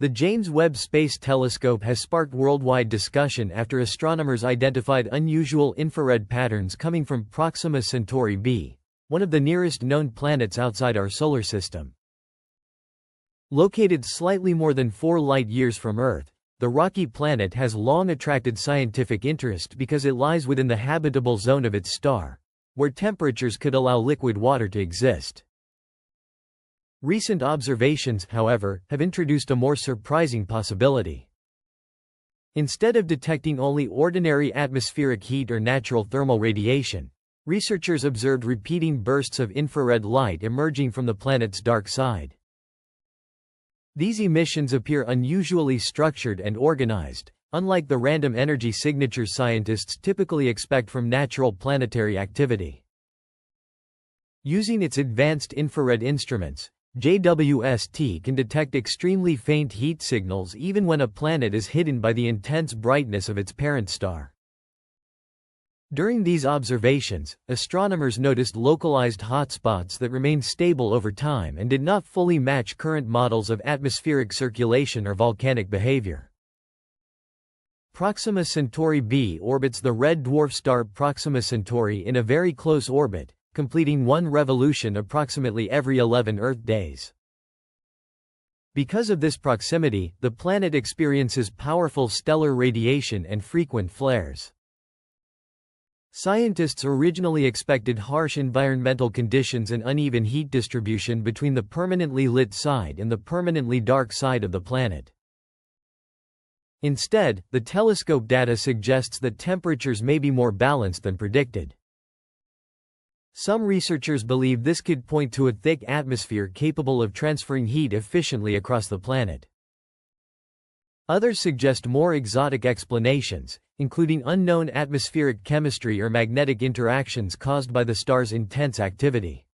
The James Webb Space Telescope has sparked worldwide discussion after astronomers identified unusual infrared patterns coming from Proxima Centauri b, one of the nearest known planets outside our solar system. Located slightly more than 4 light-years from Earth, the rocky planet has long attracted scientific interest because it lies within the habitable zone of its star, where temperatures could allow liquid water to exist. Recent observations, however, have introduced a more surprising possibility. Instead of detecting only ordinary atmospheric heat or natural thermal radiation, researchers observed repeating bursts of infrared light emerging from the planet's dark side. These emissions appear unusually structured and organized, unlike the random energy signatures scientists typically expect from natural planetary activity. Using its advanced infrared instruments, JWST can detect extremely faint heat signals even when a planet is hidden by the intense brightness of its parent star. During these observations, astronomers noticed localized hotspots that remained stable over time and did not fully match current models of atmospheric circulation or volcanic behavior. Proxima Centauri b orbits the red dwarf star Proxima Centauri in a very close orbit, completing one revolution approximately every 11 Earth days. Because of this proximity, the planet experiences powerful stellar radiation and frequent flares. Scientists originally expected harsh environmental conditions and uneven heat distribution between the permanently lit side and the permanently dark side of the planet. Instead, the telescope data suggests that temperatures may be more balanced than predicted. Some researchers believe this could point to a thick atmosphere capable of transferring heat efficiently across the planet. Others suggest more exotic explanations, including unknown atmospheric chemistry or magnetic interactions caused by the star's intense activity.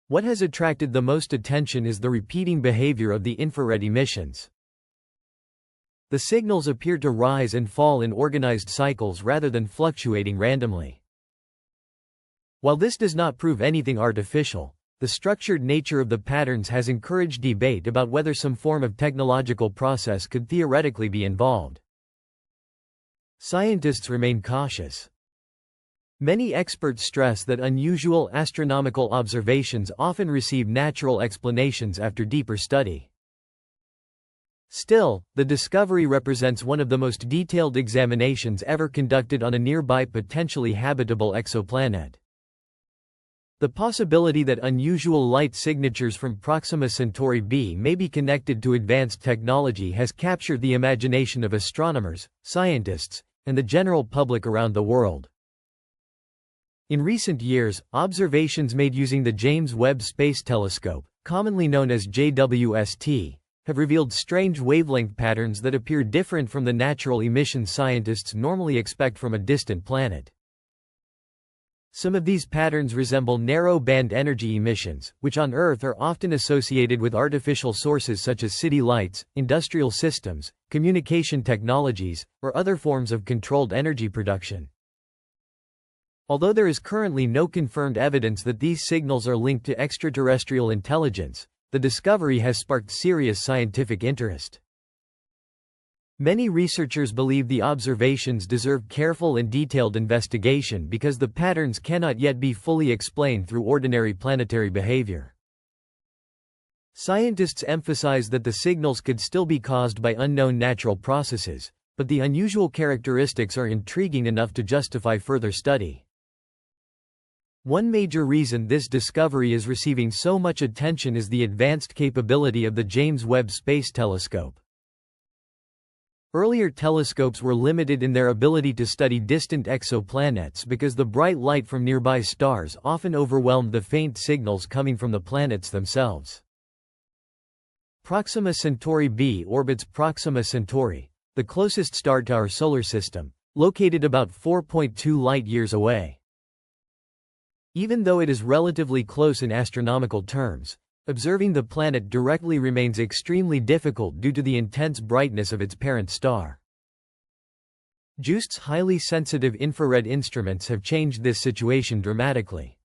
What has attracted the most attention is the repeating behavior of the infrared emissions. The signals appear to rise and fall in organized cycles rather than fluctuating randomly. While this does not prove anything artificial, the structured nature of the patterns has encouraged debate about whether some form of technological process could theoretically be involved. Scientists remain cautious. Many experts stress that unusual astronomical observations often receive natural explanations after deeper study. Still, the discovery represents one of the most detailed examinations ever conducted on a nearby potentially habitable exoplanet. The possibility that unusual light signatures from Proxima Centauri b may be connected to advanced technology has captured the imagination of astronomers, scientists, and the general public around the world. In recent years, observations made using the James Webb Space Telescope, commonly known as JWST, have revealed strange wavelength patterns that appear different from the natural emissions scientists normally expect from a distant planet. Some of these patterns resemble narrow-band energy emissions, which on Earth are often associated with artificial sources such as city lights, industrial systems, communication technologies, or other forms of controlled energy production. Although there is currently no confirmed evidence that these signals are linked to extraterrestrial intelligence, the discovery has sparked serious scientific interest. Many researchers believe the observations deserve careful and detailed investigation because the patterns cannot yet be fully explained through ordinary planetary behavior. Scientists emphasize that the signals could still be caused by unknown natural processes, but the unusual characteristics are intriguing enough to justify further study. One major reason this discovery is receiving so much attention is the advanced capability of the James Webb Space Telescope. Earlier telescopes were limited in their ability to study distant exoplanets because the bright light from nearby stars often overwhelmed the faint signals coming from the planets themselves. Proxima Centauri b orbits Proxima Centauri, the closest star to our solar system, located about 4.2 light-years away. Even though it is relatively close in astronomical terms, observing the planet directly remains extremely difficult due to the intense brightness of its parent star. JWST's highly sensitive infrared instruments have changed this situation dramatically.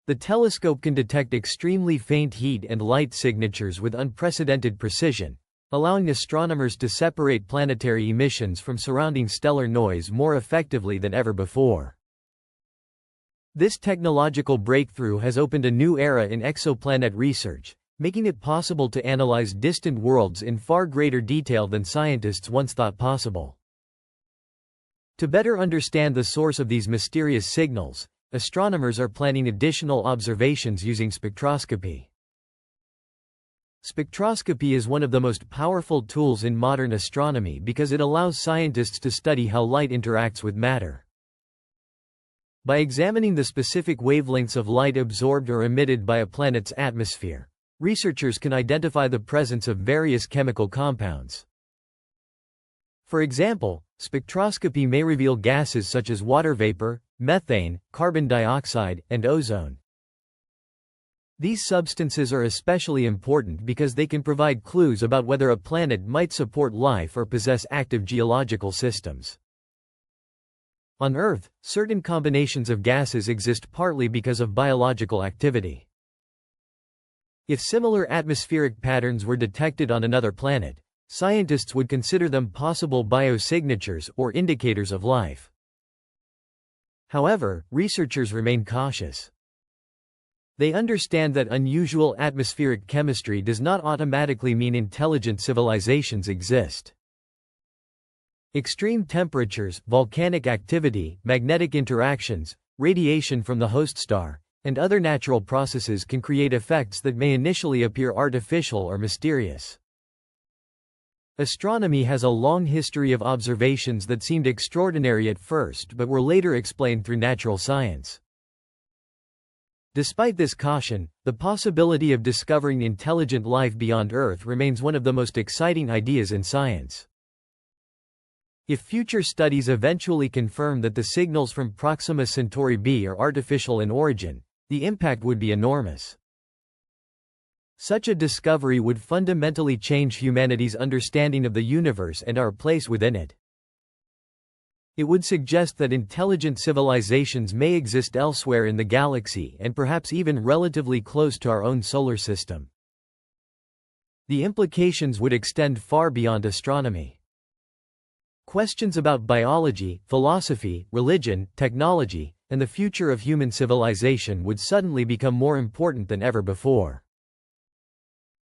The telescope can detect extremely faint heat and light signatures with unprecedented precision, allowing astronomers to separate planetary emissions from surrounding stellar noise more effectively than ever before. This technological breakthrough has opened a new era in exoplanet research, making it possible to analyze distant worlds in far greater detail than scientists once thought possible. To better understand the source of these mysterious signals, astronomers are planning additional observations using spectroscopy. Spectroscopy is one of the most powerful tools in modern astronomy because it allows scientists to study how light interacts with matter. By examining the specific wavelengths of light absorbed or emitted by a planet's atmosphere, researchers can identify the presence of various chemical compounds. For example, spectroscopy may reveal gases such as water vapor, methane, carbon dioxide, and ozone. These substances are especially important because they can provide clues about whether a planet might support life or possess active geological systems. On Earth, certain combinations of gases exist partly because of biological activity. If similar atmospheric patterns were detected on another planet, scientists would consider them possible biosignatures or indicators of life. However, researchers remain cautious. They understand that unusual atmospheric chemistry does not automatically mean intelligent civilizations exist. Extreme temperatures, volcanic activity, magnetic interactions, radiation from the host star, and other natural processes can create effects that may initially appear artificial or mysterious. Astronomy has a long history of observations that seemed extraordinary at first but were later explained through natural science. Despite this caution, the possibility of discovering intelligent life beyond Earth remains one of the most exciting ideas in science. If future studies eventually confirm that the signals from Proxima Centauri b are artificial in origin, the impact would be enormous. Such a discovery would fundamentally change humanity's understanding of the universe and our place within it. It would suggest that intelligent civilizations may exist elsewhere in the galaxy and perhaps even relatively close to our own solar system. The implications would extend far beyond astronomy. Questions about biology, philosophy, religion, technology, and the future of human civilization would suddenly become more important than ever before.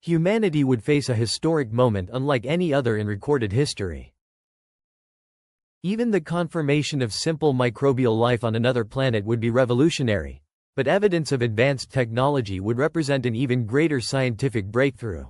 Humanity would face a historic moment unlike any other in recorded history. Even the confirmation of simple microbial life on another planet would be revolutionary, but evidence of advanced technology would represent an even greater scientific breakthrough.